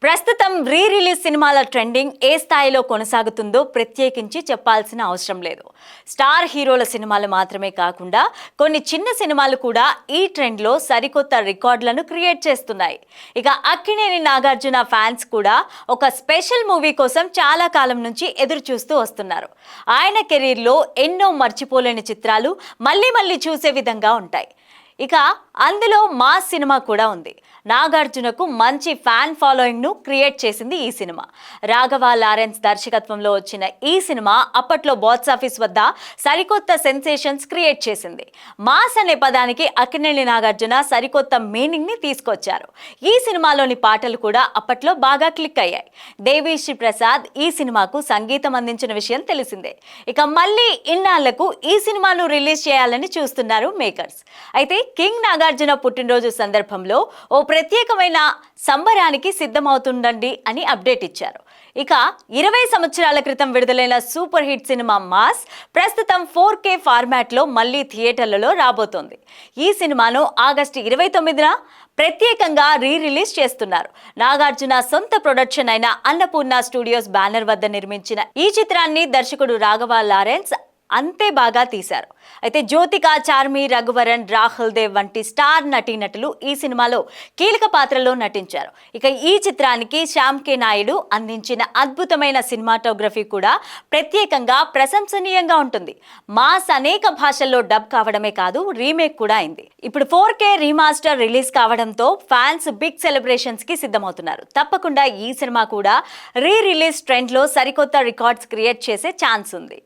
ప్రస్తుతం re release సినిమాల trending ఏ స్థాయిలో కొనసాగుతుందో ప్రత్యేకించి చెప్పాల్సిన అవసరం లేదు. స్టార్ హీరోల సినిమాలు మాత్రమే కాకుండా కొన్ని చిన్న సినిమాలు కూడా ఈ ట్రెండ్లో సరికొత్త రికార్డులను క్రియేట్ చేస్తున్నాయి. ఇక అక్కినేని నాగార్జున ఫ్యాన్స్ కూడా ఒక స్పెషల్ మూవీ కోసం చాలా కాలం నుంచి ఎదురు చూస్తూ వస్తున్నారు. ఆయన కెరీర్లో ఎన్నో మర్చిపోలేని చిత్రాలు మళ్ళీ మళ్ళీ చూసే విధంగా ఉంటాయి. ఇక అందులో మాస్ సినిమా కూడా ఉంది. నాగార్జునకు మంచి ఫ్యాన్ ఫాలోయింగ్ను క్రియేట్ చేసింది ఈ సినిమా. రాఘవ లారెన్స్ దర్శకత్వంలో వచ్చిన ఈ సినిమా అప్పట్లో బాక్స్ ఆఫీస్ వద్ద సరికొత్త సెన్సేషన్స్ క్రియేట్ చేసింది. మాస్ అనే పదానికి అక్కినేని నాగార్జున సరికొత్త మీనింగ్ని తీసుకొచ్చారు. ఈ సినిమాలోని పాటలు కూడా అప్పట్లో బాగా క్లిక్ అయ్యాయి. దేవిశ్రీ ప్రసాద్ ఈ సినిమాకు సంగీతం అందించిన విషయం తెలిసిందే. ఇక మళ్ళీ ఇన్నాళ్లకు ఈ సినిమాను రిలీజ్ చేయాలని చూస్తున్నారు మేకర్స్. అయితే కింగ్ నాగార్జున పుట్టినరోజు సందర్భంలో ఓ ప్రత్యేకమైన సంబరానికి సిద్ధమవుతుండండి అని అప్డేట్ ఇచ్చారు. ఇక 20 సంవత్సరాల క్రితం విడుదలైన సూపర్ హిట్ సినిమా మాస్ ప్రస్తుతం 4K ఫార్మాట్లో మళ్ళీ థియేటర్లలో రాబోతోంది. ఈ సినిమాను ఆగస్టు 29న ప్రత్యేకంగా రిలీజ్ చేస్తున్నారు. నాగార్జున సొంత ప్రొడక్షన్ అయిన అన్నపూర్ణ స్టూడియోస్ బ్యానర్ వద్ద నిర్మించిన ఈ చిత్రాన్ని దర్శకుడు రాఘవ లారెన్స్ అంతే బాగా తీశారు. అయితే జ్యోతిక, చార్మి, రఘువరన్, రాహుల్ దేవ్ వంటి స్టార్ నటీనటులు ఈ సినిమాలో కీలక పాత్రలో నటించారు. ఇక ఈ చిత్రానికి శ్యామ్ కే నాయుడు అందించిన అద్భుతమైన సినిమాటోగ్రఫీ కూడా ప్రత్యేకంగా ప్రశంసనీయంగా ఉంటుంది. మాస్ అనేక భాషల్లో డబ్ కావడమే కాదు, రీమేక్ కూడా అయింది. ఇప్పుడు 4K రీమాస్టర్ రిలీజ్ కావడంతో ఫ్యాన్స్ బిగ్ సెలబ్రేషన్స్ కి సిద్ధమవుతున్నారు. తప్పకుండా ఈ సినిమా కూడా రిలీజ్ ట్రెండ్ లో సరికొత్త రికార్డ్స్ క్రియేట్ చేసే ఛాన్స్ ఉంది.